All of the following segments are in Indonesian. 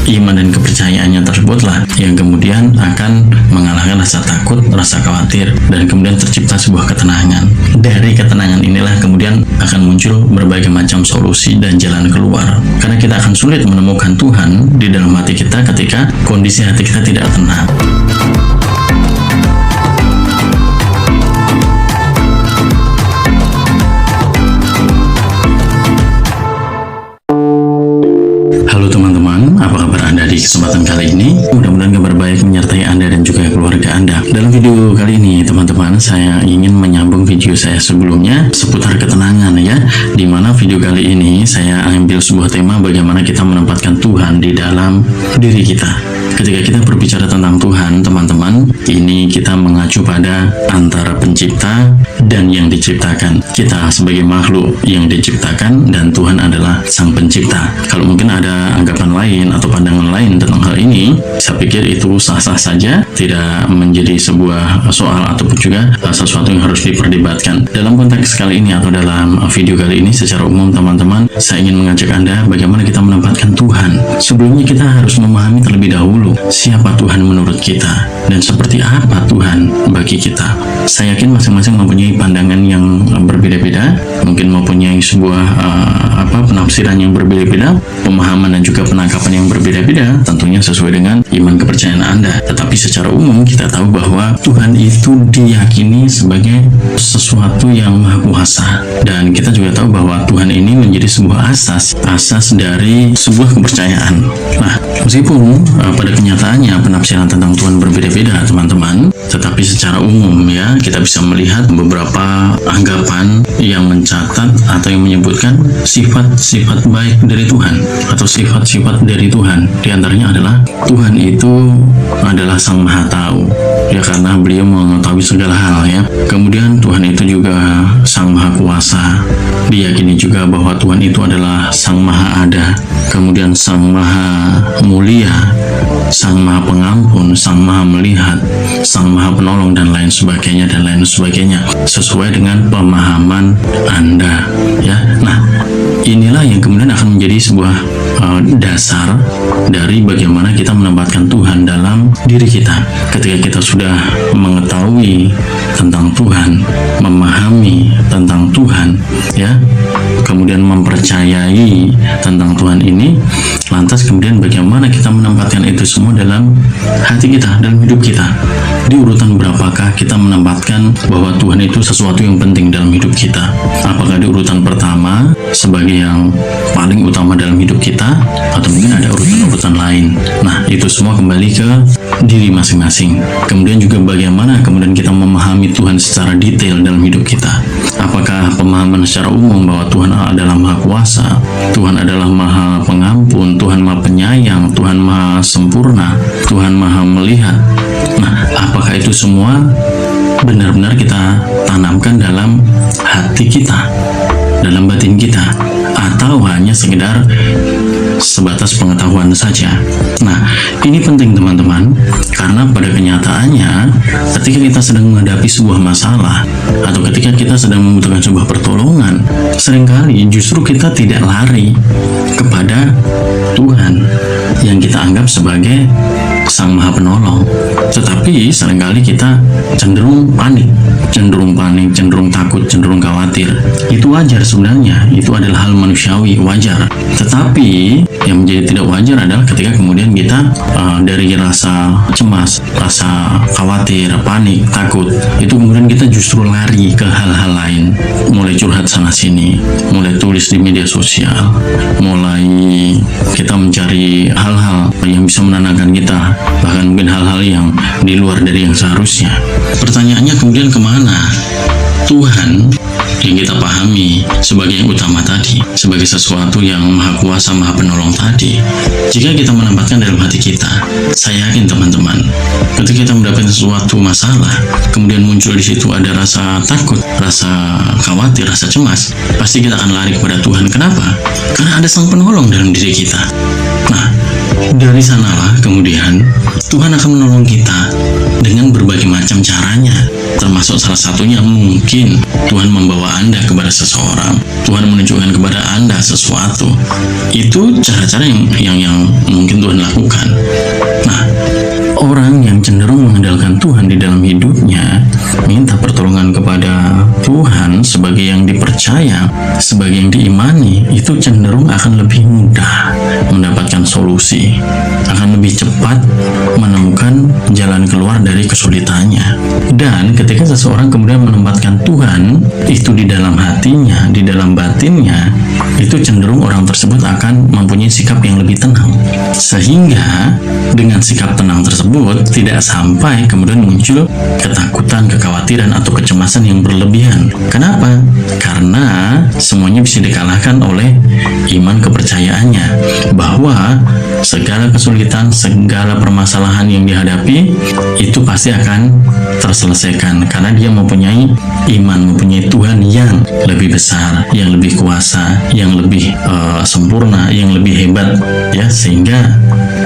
iman dan kepercayaannya tersebutlah yang kemudian akan mengalahkan rasa takut, rasa khawatir, dan kemudian tercipta sebuah ketenangan. Dari ketenangan inilah kemudian akan muncul berbagai macam solusi dan jalan keluar. Karena kita akan sulit menemukan Tuhan di dalam hati kita ketika kondisi hati kita tidak tenang. Halo teman-teman, apa kabar Anda di kesempatan kali ini? Mudah-mudahan kabar baik menyertai Anda dan juga keluarga Anda. Dalam video kali ini teman-teman, saya ingin menyambung video saya sebelumnya seputar ketenangan ya. Dimana video kali ini saya ambil sebuah tema bagaimana kita menempatkan Tuhan di dalam diri kita. Ketika kita berbicara tentang Tuhan, teman-teman, ini kita mengacu pada antara pencipta dan yang diciptakan. Kita sebagai makhluk yang diciptakan dan Tuhan adalah sang pencipta. Kalau mungkin ada anggapan lain atau pandangan lain tentang hal ini, saya pikir itu sah-sah saja, tidak menjadi sebuah soal ataupun juga sesuatu yang harus diperdebatkan. Dalam konteks kali ini atau dalam video kali ini secara umum teman-teman, saya ingin mengajak Anda bagaimana kita menempatkan Tuhan. Sebelumnya kita harus memahami terlebih dahulu siapa Tuhan menurut kita dan seperti apa Tuhan bagi kita. Saya yakin masing-masing mempunyai pandangan yang berbeda-beda, mungkin mempunyai sebuah penafsiran yang berbeda-beda, pemahaman dan juga penangkapan yang berbeda-beda, tentunya sesuai dengan iman kepercayaan Anda. Tetapi secara umum kita tahu bahwa Tuhan itu diyakini sebagai sesuatu yang maha kuasa, dan kita juga tahu bahwa Tuhan ini menjadi sebuah asas dari sebuah kepercayaan. Nah, meskipun pada kenyataannya penafsiran tentang Tuhan berbeda-beda teman-teman, tetapi secara umum ya kita bisa melihat beberapa anggapan yang mencatat atau yang menyebutkan sifat-sifat baik dari Tuhan atau sifat-sifat dari Tuhan. Di antaranya adalah Tuhan itu adalah Sang Maha Tahu ya, karena beliau mengetahui segala hal ya. Kemudian Tuhan itu juga Sang Maha Kuasa. Diyakini juga bahwa Tuhan itu adalah Sang Maha Ada, kemudian Sang Maha Mulia, Sang Maha Pengampun, Sang Maha Melihat, Sang Maha Penolong, dan lain sebagainya dan lain sebagainya, sesuai dengan pemahaman Anda ya. Nah, inilah yang kemudian akan menjadi sebuah dasar dari bagaimana kita menempatkan Tuhan dalam diri kita. Ketika kita sudah mengetahui tentang Tuhan, memahami tentang Tuhan ya, kemudian mempercayai tentang Tuhan ini, lantas kemudian bagaimana kita menempatkan itu semua dalam hati kita, dalam hidup kita. Di urutan berapakah kita menempatkan bahwa Tuhan itu sesuatu yang penting dalam hidup kita? Apakah di urutan pertama sebagai yang paling utama dalam hidup kita, atau mungkin ada urutan-urutan lain? Nah, itu semua kembali ke diri masing-masing. Kemudian juga bagaimana kemudian kita memahami Tuhan secara detail dalam hidup kita. Apakah pemahaman secara umum bahwa Tuhan adalah Maha Kuasa, Tuhan adalah Maha Pengampun, Tuhan Maha Penyayang, Tuhan Maha Sempurna, Tuhan Maha Melihat. Nah, apakah itu semua benar-benar kita tanamkan dalam hati kita, dalam batin kita, atau hanya sekedar sebatas pengetahuan saja? Nah, ini penting teman-teman, karena pada kenyataannya ketika kita sedang menghadapi sebuah masalah atau ketika kita sedang membutuhkan sebuah pertolongan, seringkali justru kita tidak lari kepada Tuhan yang kita anggap sebagai Sang Maha Penolong, tetapi seringkali kita cenderung panik, cenderung takut, cenderung khawatir. Itu wajar sebenarnya, itu adalah hal manusiawi, wajar. Tetapi yang menjadi tidak wajar adalah ketika kemudian kita dari rasa cemas, rasa khawatir, panik, takut, itu kemudian kita justru lari ke hal-hal lain, mulai curhat sana sini, mulai tulis di media sosial, mulai kita mencari hal-hal yang bisa menenangkan kita, bahkan mungkin hal-hal yang di luar dari yang seharusnya. Pertanyaannya kemudian kemana Tuhan yang kita pahami sebagai yang utama tadi, sebagai sesuatu yang Maha Kuasa, Maha Penolong tadi? Jika kita menempatkan dalam hati kita, saya yakin teman-teman, ketika kita mendapatkan sesuatu masalah, kemudian muncul di situ ada rasa takut, rasa khawatir, rasa cemas, pasti kita akan lari kepada Tuhan. Kenapa? Karena ada Sang Penolong dalam diri kita. Nah, dari sanalah kemudian Tuhan akan menolong kita dengan berbagai macam caranya, termasuk salah satunya mungkin Tuhan membawa Anda kepada seseorang, Tuhan menunjukkan kepada Anda sesuatu. Itu cara-cara yang mungkin Tuhan lakukan lakukan. Nah, orang yang cenderung mengandalkan Tuhan di dalam hidupnya, minta pertolongan kepada Tuhan sebagai yang dipercaya, sebagai yang diimani, itu cenderung akan lebih mudah mendapatkan solusi, akan lebih cepat menemukan jalan keluar dari kesulitannya. Dan ketika seseorang kemudian menempatkan Tuhan itu di dalam hatinya, di dalam batinnya, itu cenderung orang tersebut akan mempunyai sikap yang lebih tenang. Sehingga dengan sikap tenang tersebut tidak sampai kemudian muncul ketakutan, kekhawatiran, atau kecemasan yang berlebihan. Kenapa? Karena semuanya bisa dikalahkan oleh iman kepercayaannya, bahwa segala kesulitan, segala permasalahan yang dihadapi itu pasti akan terselesaikan karena dia mempunyai iman, mempunyai Tuhan yang lebih besar, yang lebih kuasa, yang lebih sempurna, yang lebih hebat, ya. Sehingga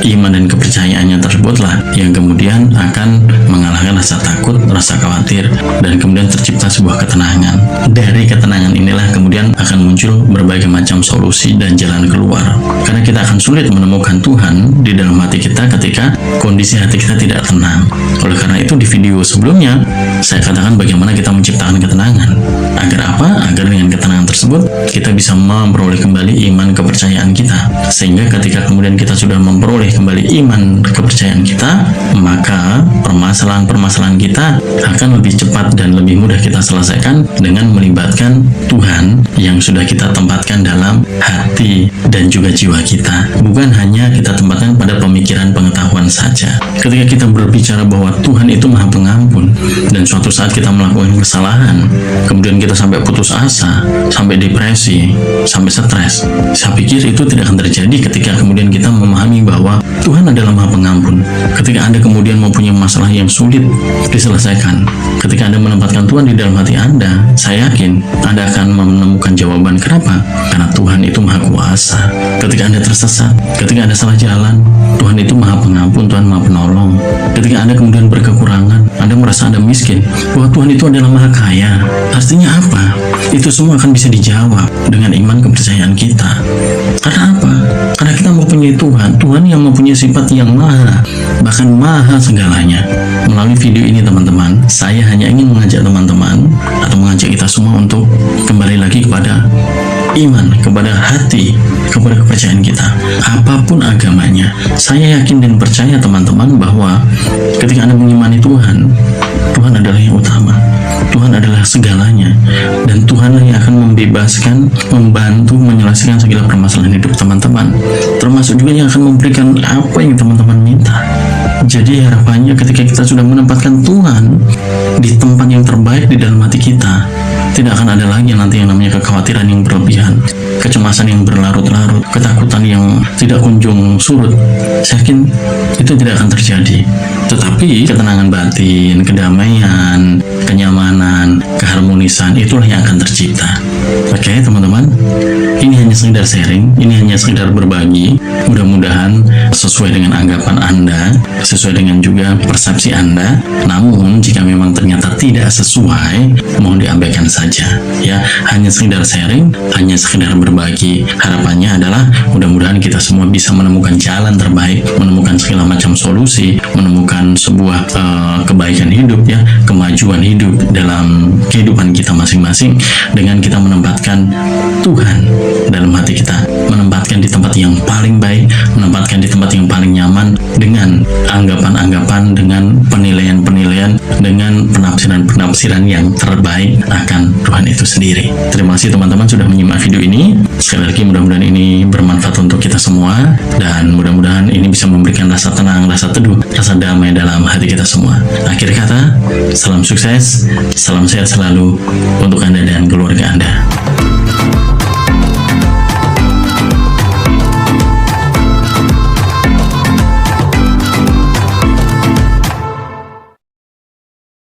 iman dan kepercayaannya tersebutlah yang kemudian akan mengalahkan rasa takut, rasa khawatir, dan kemudian tercipta sebuah ketenangan. Dari ketenangan inilah kemudian akan muncul berbagai macam solusi dan jalan keluar. Karena kita akan sulit menemukan Tuhan di dalam hati kita ketika kondisi hati kita tidak tenang. Oleh karena itu di video sebelumnya saya katakan bagaimana kita menciptakan ketenangan. Agar apa? Agar dengan ketenangan tersebut kita bisa memperoleh kembali iman kepercayaan kita. Sehingga ketika kemudian kita sudah memperoleh kembali iman kepercayaan kita, maka permasalahan-permasalahan kita akan lebih cepat dan lebih mudah kita selesaikan dengan melibatkan Tuhan yang sudah kita tempatkan dalam hati dan juga jiwa kita. Bukan hanya kita tempatkan pada pemikiran pengetahuan saja. Ketika kita berbicara bahwa Tuhan itu Maha Pengampun, dan suatu saat kita melakukan kesalahan, kemudian kita sampai putus asa, sampai depresi, sampai stres, saya pikir itu tidak akan terjadi ketika kemudian kita memahami bahwa Tuhan adalah Maha Pengampun. Ketika Anda kemudian mempunyai masalah yang sulit diselesaikan, ketika Anda menempatkan Tuhan di dalam hati Anda, saya yakin Anda akan menemukan jawaban. Kenapa? Karena Tuhan itu Maha Kuasa. Ketika Anda tersesat, ketika Anda salah jalan, Tuhan itu Maha Pengampun, Tuhan Maha Penolong. Ketika Anda kemudian berkekurangan, Anda merasa Anda miskin, bahwa Tuhan itu adalah Maha Kaya. Artinya apa? Itu semua akan bisa dijawab dengan iman kepercayaan kita. Karena apa? Karena kita mempunyai Tuhan, Tuhan yang mempunyai sifat yang maha, bahkan maha segalanya. Melalui video ini teman-teman, saya hanya ingin mengajak teman-teman atau mengajak kita semua untuk kembali lagi kepada iman, kepada hati, kepada kepercayaan kita. Apapun agamanya, saya yakin dan percaya teman-teman bahwa ketika Anda mengimani Tuhan, Tuhan adalah yang utama. Tuhan adalah segalanya, dan Tuhanlah yang akan membebaskan, membantu menyelesaikan segala permasalahan hidup teman-teman, termasuk juga yang akan memberikan apa yang teman-teman minta. Jadi harapannya ketika kita sudah menempatkan Tuhan di tempat yang terbaik di dalam hati kita, tidak akan ada lagi nanti yang namanya kekhawatiran yang berlebihan, kecemasan yang berlarut-larut, ketakutan yang tidak kunjung surut. Saya yakin itu tidak akan terjadi. Tetapi ketenangan batin, kedamaian, kenyamanan, keharmonisan, itulah yang akan tercipta. Oke teman-teman, ini hanya sekedar sharing, ini hanya sekedar berbagi. Mudah-mudahan sesuai dengan anggapan Anda, sesuai dengan juga persepsi Anda. Namun jika memang ternyata tidak sesuai, mohon diabaikan saja. Ya, hanya sekedar sharing, hanya sekedar berbagi. Harapannya adalah mudah-mudahan kita semua bisa menemukan jalan terbaik, menemukan segala macam solusi, menemukan sebuah kebaikan hidup, ya, kemajuan hidup dalam kehidupan kita masing-masing dengan kita menempatkan Tuhan dalam hati kita, menempatkan di tempat yang paling baik, menempatkan di tempat yang paling nyaman, dengan anggapan-anggapan, dengan penilaian-penilaian, dengan penafsiran-penafsiran yang terbaik akan Tuhan itu sendiri. Terima kasih teman-teman sudah menyimak video ini. Sekali lagi mudah-mudahan ini bermanfaat untuk kita semua, dan mudah-mudahan ini bisa memberikan rasa tenang, rasa teduh, rasa damai dalam hati kita semua. Akhir kata, salam sukses, salam sehat selalu untuk Anda dan keluarga Anda.